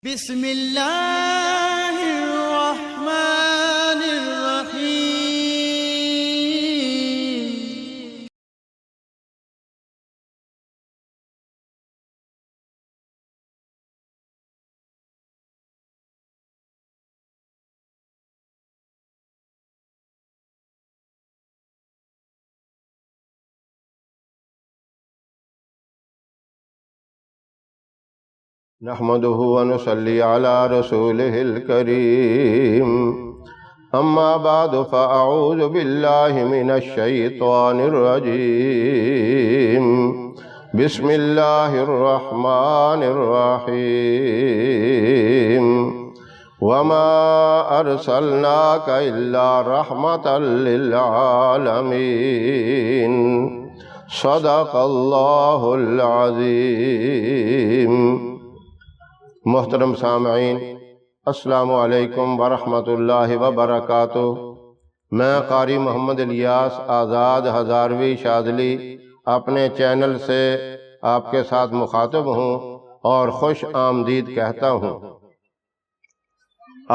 بسم اللہ الرحمن الرحیم۔ نحمده ونصلي على رسوله الكريم أما بعد فأعوذ بالله من الشيطان الرجيم بسم الله الرحمن الرحيم وما أرسلناك إلا رحمة للعالمين صدق الله العظيم۔ محترم سامعین، السلام علیکم ورحمۃ اللہ وبرکاتہ۔ میں قاری محمد الیاس آزاد ہزاروی شاذلی اپنے چینل سے آپ کے ساتھ مخاطب ہوں اور خوش آمدید کہتا ہوں۔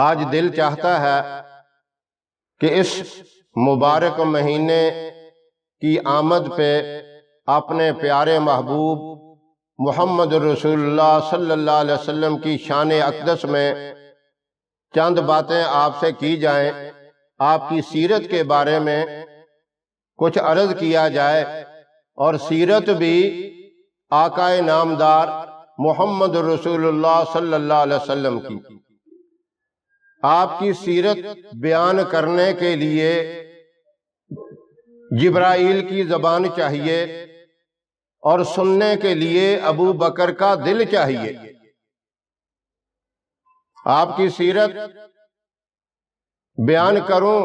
آج دل چاہتا ہے کہ اس مبارک مہینے کی آمد پہ اپنے پیارے محبوب محمد رسول اللہ صلی اللہ علیہ وسلم کی شان اقدس میں چند باتیں آپ سے کی جائیں، آپ کی سیرت کے بارے میں کچھ عرض کیا جائے، اور سیرت بھی آقا نامدار محمد رسول اللہ صلی اللہ علیہ وسلم کی۔ آپ کی سیرت بیان کرنے کے لیے جبرائیل کی زبان چاہیے اور سننے کے لیے ابو بکر کا دل چاہیے۔ آپ کی سیرت بیان کروں،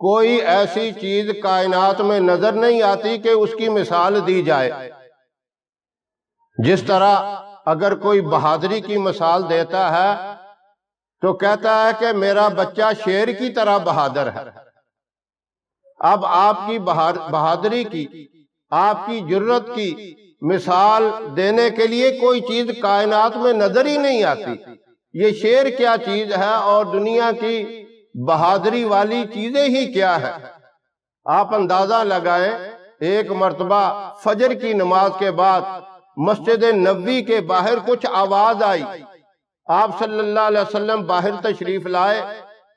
کوئی ایسی چیز کائنات میں نظر نہیں آتی کہ اس کی مثال دی جائے۔ جس طرح اگر کوئی بہادری کی مثال دیتا ہے تو کہتا ہے کہ میرا بچہ شیر کی طرح بہادر ہے۔ اب آپ کی بہادری کی، آپ کی جرت کی مثال دینے کے لیے کوئی چیز کائنات میں نظر ہی نہیں آتی۔ یہ شیر کیا چیز ہے اور دنیا کی بہادری والی چیزیں ہی کیا ہے؟ آپ اندازہ لگائیں، ایک مرتبہ فجر کی نماز کے بعد مسجد نبوی کے باہر کچھ آواز آئی۔ آپ صلی اللہ علیہ وسلم باہر تشریف لائے،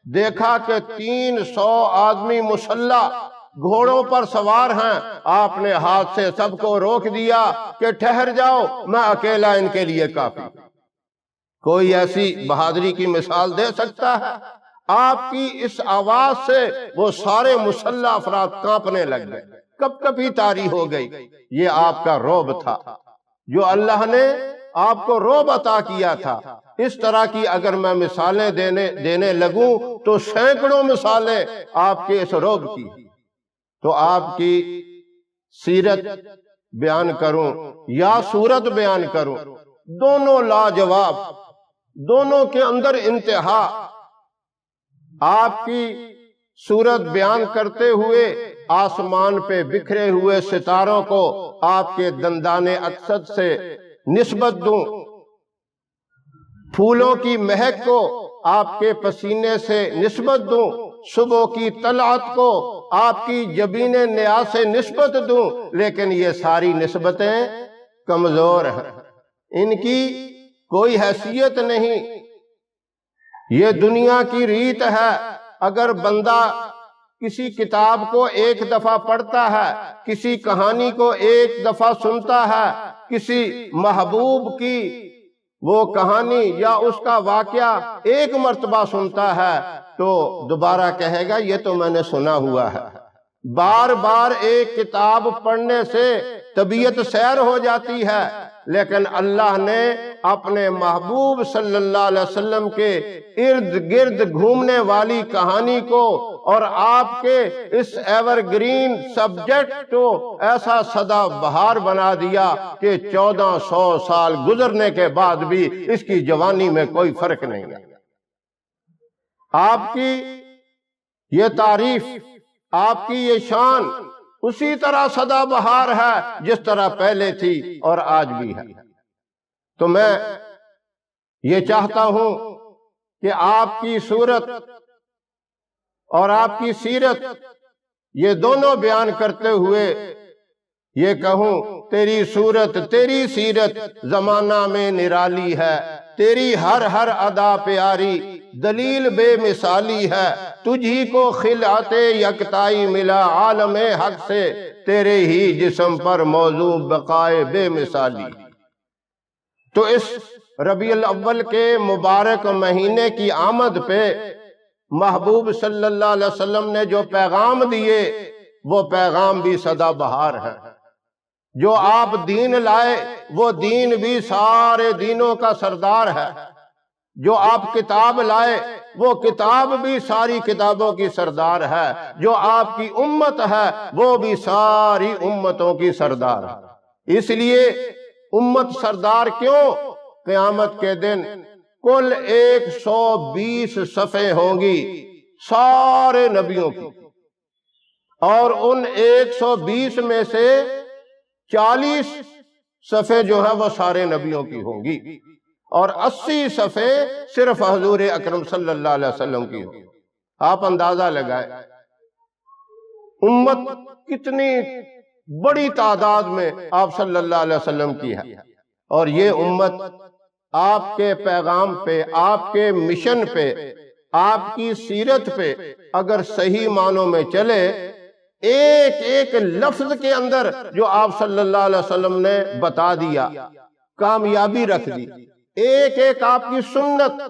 دیکھا کہ 300 آدمی مسلح گھوڑوں پر سوار ہیں۔ آپ نے ہاتھ سے سب کو روک دیا کہ ٹھہر جاؤ، میں اکیلا ان کے لیے کافی۔ کوئی ایسی بہادری کی مثال دے سکتا ہے؟ آپ کی اس آواز سے وہ سارے مسلح افراد کانپنے لگ گئے، کپ کپی طاری ہو گئی۔ یہ آپ کا رعب تھا، جو اللہ نے آپ کو رعب عطا کیا تھا۔ اس طرح کی اگر میں مثالیں دینے لگوں تو سینکڑوں مثالیں آپ کے اس رعب کی۔ تو آپ کی سیرت بیان کروں یا صورت بیان کروں، دونوں لاجواب، دونوں کے اندر انتہا۔ آپ کی صورت بیان کرتے ہوئے آسمان پہ بکھرے ہوئے ستاروں کو آپ کے دندان اقصد سے نسبت دوں، پھولوں کی مہک کو آپ کے پسینے سے نسبت دوں، صبح کی طلعت کو آپ کی جبین نیاز سے نسبت دوں، لیکن یہ ساری نسبتیں کمزور ہیں، ان کی کوئی حیثیت نہیں۔ یہ دنیا کی ریت ہے، اگر بندہ کسی کتاب کو ایک دفعہ پڑھتا ہے، کسی کہانی کو ایک دفعہ سنتا ہے، کسی محبوب کی وہ کہانی یا اس کا واقعہ ایک مرتبہ سنتا ہے تو دوبارہ کہے گا یہ تو میں نے سنا ہوا ہے۔ بار بار ایک کتاب پڑھنے سے طبیعت سیر ہو جاتی ہے، لیکن اللہ نے اپنے محبوب صلی اللہ علیہ وسلم کے ارد گرد گھومنے والی کہانی کو اور آپ کے اس ایور گرین سبجیکٹ کو ایسا سدا بہار بنا دیا کہ 1400 سال گزرنے کے بعد بھی اس کی جوانی میں کوئی فرق نہیں ہے۔ آپ کی یہ تعریف، آپ کی یہ شان اسی طرح سدا بہار ہے جس طرح پہلے تھی اور آج بھی ہے۔ تو میں یہ چاہتا ہوں کہ آپ کی صورت اور آپ کی سیرت یہ دونوں بیان کرتے ہوئے یہ کہوں، تیری صورت تیری سیرت زمانہ میں نرالی ہے، تیری ہر ہر ادا پیاری دلیل بے مثالی ہے، تجھی کو خلعت یکتائی ملا عالم حق سے، تیرے ہی جسم پر موضوع بقائے بے مثالی۔ تو اس ربیع الاول کے مبارک مہینے کی آمد پہ محبوب صلی اللہ علیہ وسلم نے جو پیغام دیے وہ پیغام بھی سدا بہار ہے۔ جو آپ دین لائے وہ دین بھی سارے دینوں کا سردار ہے۔ جو آپ کتاب لائے وہ کتاب بھی ساری کتابوں کی سردار ہے۔ جو آپ کی امت ہے وہ بھی ساری امتوں کی سردار ہے۔ اس لیے امت سردار کیوں؟ قیامت کے دن کل 120 صفحے ہوں گی سارے نبیوں کی، اور ان 120 میں سے 40 صفحے جو ہے وہ سارے نبیوں کی ہوں گی، اور 80 صفحے صرف حضور اکرم صلی اللہ علیہ وسلم کی ہوں گی۔ آپ اندازہ لگائیں امت کتنی بڑی تعداد میں آپ صلی اللہ علیہ وسلم کی ہے، اور یہ امت آپ کے پیغام پہ، آپ کے مشن پہ، آپ کی سیرت پہ اگر صحیح معنوں میں چلے، ایک ایک لفظ کے اندر جو آپ صلی اللہ علیہ وسلم نے بتا دیا کامیابی رکھ دی، ایک ایک آپ کی سنت،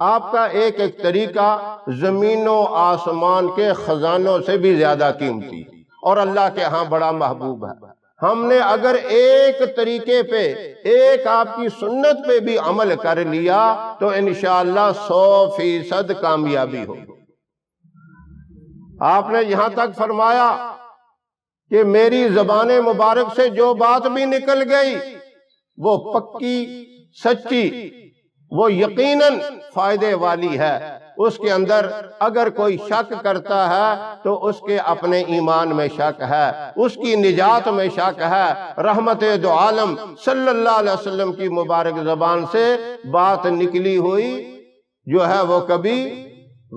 آپ کا ایک ایک طریقہ زمین و آسمان کے خزانوں سے بھی زیادہ قیمتی اور اللہ کے ہاں بڑا محبوب ہے۔ ہم نے اگر ایک طریقے پہ، ایک آپ کی سنت پہ بھی عمل کر لیا تو انشاءاللہ 100% کامیابی ہوگی۔ آپ نے یہاں تک فرمایا کہ میری زبان مبارک سے جو بات بھی نکل گئی وہ پکی، سچی، وہ یقیناً فائدے والی ہے۔ اس کے اندر اگر کوئی شک کرتا ہے تو اس کے اپنے ایمان میں شک ہے، اس کی نجات میں شک ہے۔ رحمت دو عالم صلی اللہ علیہ وسلم کی مبارک زبان سے بات نکلی ہوئی جو ہے وہ کبھی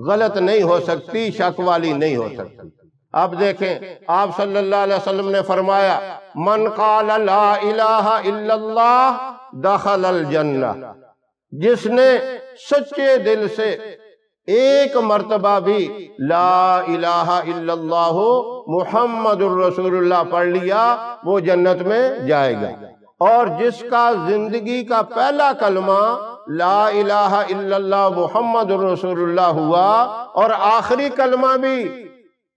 غلط نہیں ہو سکتی، شک والی نہیں ہو سکتی۔ اب دیکھیں آپ صلی اللہ علیہ وسلم نے فرمایا من قال لا الہ الا اللہ دخل الجنہ، جس نے سچے دل سے ایک مرتبہ بھی لا الہ الا اللہ محمد الرسول اللہ پڑھ لیا وہ جنت میں جائے گا، اور جس کا زندگی کا پہلا کلمہ لا الہ الا اللہ محمد الرسول اللہ ہوا اور آخری کلمہ بھی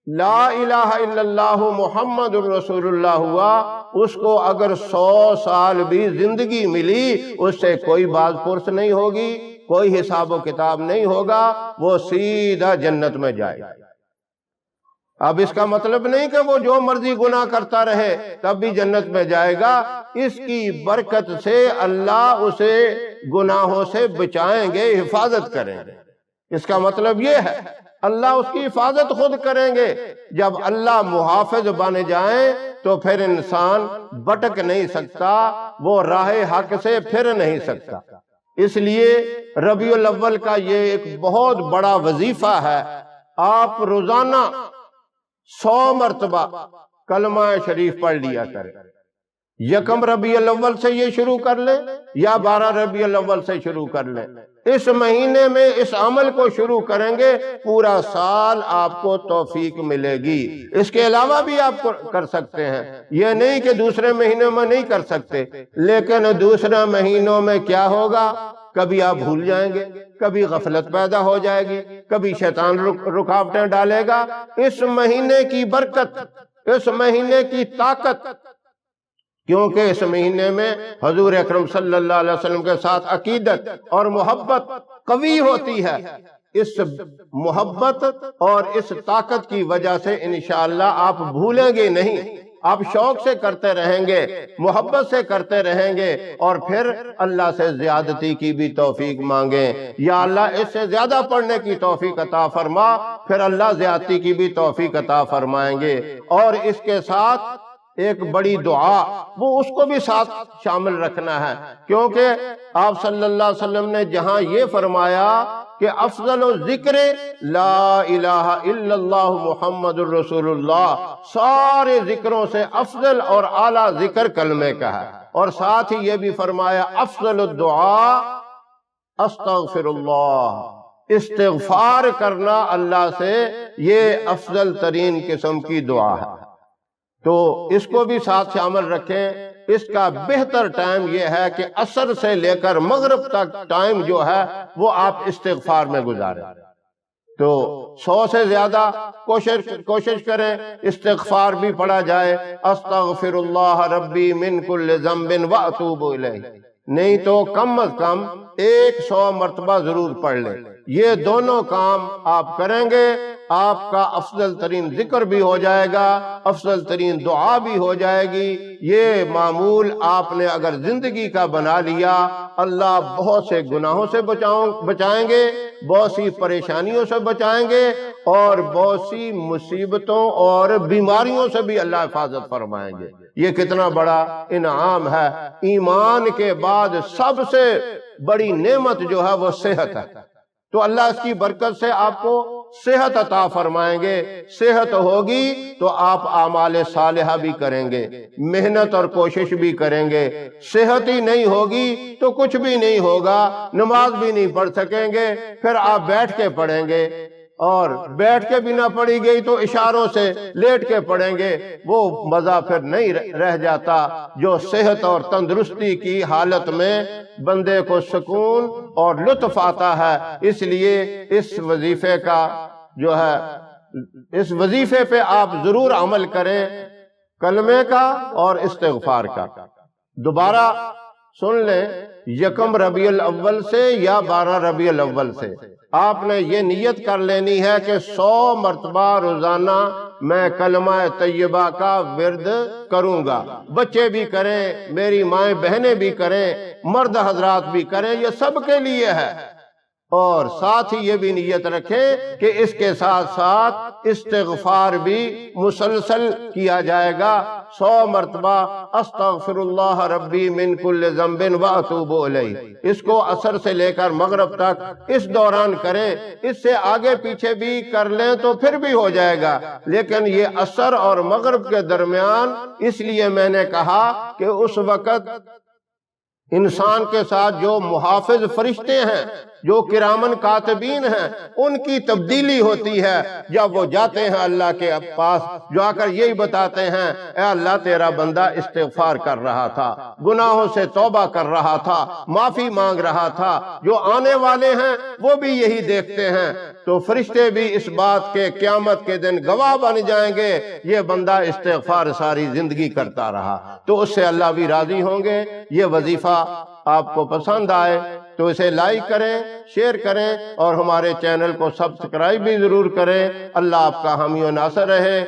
لا الہ الا اللہ محمد الرسول اللہ ہوا، اس کو اگر 100 سال بھی زندگی ملی اس سے کوئی باز پرس نہیں ہوگی، کوئی حساب و کتاب نہیں ہوگا، وہ سیدھا جنت میں جائے گا۔ اب اس کا مطلب نہیں کہ وہ جو مرضی گناہ کرتا رہے تب بھی جنت میں جائے گا، اس کی برکت سے اللہ اسے گناہوں سے بچائیں گے، حفاظت کریں گے۔ اس کا مطلب یہ ہے اللہ اس کی حفاظت خود کریں گے۔ جب اللہ محافظ بن جائیں تو پھر انسان بھٹک نہیں سکتا، وہ راہ حق سے پھر نہیں سکتا۔ اس لیے ربیع الاول کا یہ ایک بہت بڑا وظیفہ ہے، آپ روزانہ 100 مرتبہ کلمہ شریف پڑھ لیا کریں۔ یکم ربیع الاول سے یہ شروع کر لیں یا 12 ربیع الاول سے شروع کر لیں، اس مہینے میں اس عمل کو شروع کریں گے، پورا سال آپ کو توفیق ملے گی۔ اس کے علاوہ بھی آپ کر سکتے ہیں، یہ نہیں کہ دوسرے مہینوں میں نہیں کر سکتے، لیکن دوسرے مہینوں میں کیا ہوگا، کبھی آپ بھول جائیں گے، کبھی غفلت پیدا ہو جائے گی، کبھی شیطان رکاوٹیں ڈالے گا۔ اس مہینے کی برکت، اس مہینے کی طاقت، کیونکہ اس مہینے میں حضور اکرم صلی اللہ علیہ وسلم کے ساتھ عقیدت اور محبت قوی ہوتی ہے۔ اس محبت اور اس طاقت کی وجہ سے انشاءاللہ آپ بھولیں گے نہیں، آپ شوق سے کرتے رہیں گے، محبت سے کرتے رہیں گے، اور پھر اللہ سے زیادتی کی بھی توفیق مانگیں، یا اللہ اس سے زیادہ پڑھنے کی توفیق عطا فرما، پھر اللہ زیادتی کی بھی توفیق عطا فرمائیں گے۔ اور اس کے ساتھ ایک بڑی دعا، وہ اس کو بھی ساتھ شامل رکھنا ہے، کیونکہ آپ صلی اللہ علیہ وسلم نے جہاں یہ فرمایا کہ افضل ذکر لا الہ الا اللہ محمد الرسول اللہ، سارے ذکروں سے افضل اور اعلیٰ ذکر کلمے کا ہے، اور ساتھ ہی یہ بھی فرمایا افضل الدعاء استغفر اللہ، استغفار کرنا اللہ سے یہ افضل ترین قسم کی دعا ہے۔ تو اس کو بھی ساتھ شامل رکھیں۔ اس کا بہتر ٹائم یہ ہے کہ عصر سے لے کر مغرب تک ٹائم جو ہے وہ آپ استغفار میں گزاریں، تو 100 سے زیادہ کوشش کریں استغفار بھی پڑھا جائے، استغفر اللہ ربی من کل ذنب واتوب الیہ، نہیں تو کم از کم 100 مرتبہ ضرور پڑھ لیں۔ یہ دونوں کام آپ کریں گے، آپ کا افضل ترین ذکر بھی ہو جائے گا، افضل ترین دعا بھی ہو جائے گی۔ یہ معمول آپ نے اگر زندگی کا بنا لیا، اللہ بہت سے گناہوں سے بچائیں گے، بہت سی پریشانیوں سے بچائیں گے، اور بہت سی مصیبتوں اور بیماریوں سے بھی اللہ حفاظت فرمائیں گے۔ یہ کتنا بڑا انعام ہے۔ ایمان کے بعد سب سے بڑی نعمت جو ہے وہ صحت ہے، تو اللہ اس کی برکت سے آپ کو صحت عطا فرمائیں گے۔ صحت ہوگی تو آپ اعمال صالحہ بھی کریں گے، محنت اور کوشش بھی کریں گے۔ صحت ہی نہیں ہوگی تو کچھ بھی نہیں ہوگا، نماز بھی نہیں پڑھ سکیں گے، پھر آپ بیٹھ کے پڑھیں گے، اور بیٹھ کے بھی نہ پڑھی گئی تو اشاروں سے لیٹ کے پڑھیں گے، وہ مزہ پھر نہیں رہ جاتا جو صحت اور تندرستی کی حالت میں بندے کو سکون اور لطف آتا ہے۔ اس لیے اس وظیفے کا جو ہے، اس وظیفے پہ آپ ضرور عمل کریں، کلمے کا اور استغفار کا۔ دوبارہ سن لیں، 1 ربیع الاول سے یا 12 ربیع الاول سے آپ نے یہ نیت کر لینی ہے کہ 100 مرتبہ روزانہ میں کلمہ طیبہ کا ورد کروں گا۔ بچے بھی کریں، میری مائیں بہنیں بھی کریں، مرد حضرات بھی کریں، یہ سب کے لیے ہے۔ اور ساتھ ہی یہ بھی نیت رکھیں کہ اس کے ساتھ ساتھ استغفار بھی مسلسل کیا جائے گا، 100 مرتبہ استغفر اللہ ربی من کل ذنب واتوب الیہ۔ اس کو عصر سے لے کر مغرب تک اس دوران کریں، اس سے آگے پیچھے بھی کر لیں تو پھر بھی ہو جائے گا، لیکن یہ عصر اور مغرب کے درمیان اس لیے میں نے کہا کہ اس وقت انسان کے ساتھ جو محافظ فرشتے ہیں، جو کرامن کاتبین ہیں، ان کی تبدیلی ہوتی ہے جب وہ جاتے ہیں اللہ کے پاس، جو آ کر یہی بتاتے ہیں اے اللہ تیرا بندہ استغفار کر رہا تھا، گناہوں سے توبہ کر رہا تھا، معافی مانگ رہا تھا۔ جو آنے والے ہیں وہ بھی یہی دیکھتے ہیں، تو فرشتے بھی اس بات کے قیامت کے دن گواہ بن جائیں گے یہ بندہ استغفار ساری زندگی کرتا رہا، تو اس سے اللہ بھی راضی ہوں گے۔ یہ وظیفہ آپ کو پسند آئے تو اسے لائک کریں، شیئر کریں، اور ہمارے چینل کو سبسکرائب بھی ضرور کریں۔ اللہ آپ کا حامی و ناصر رہے۔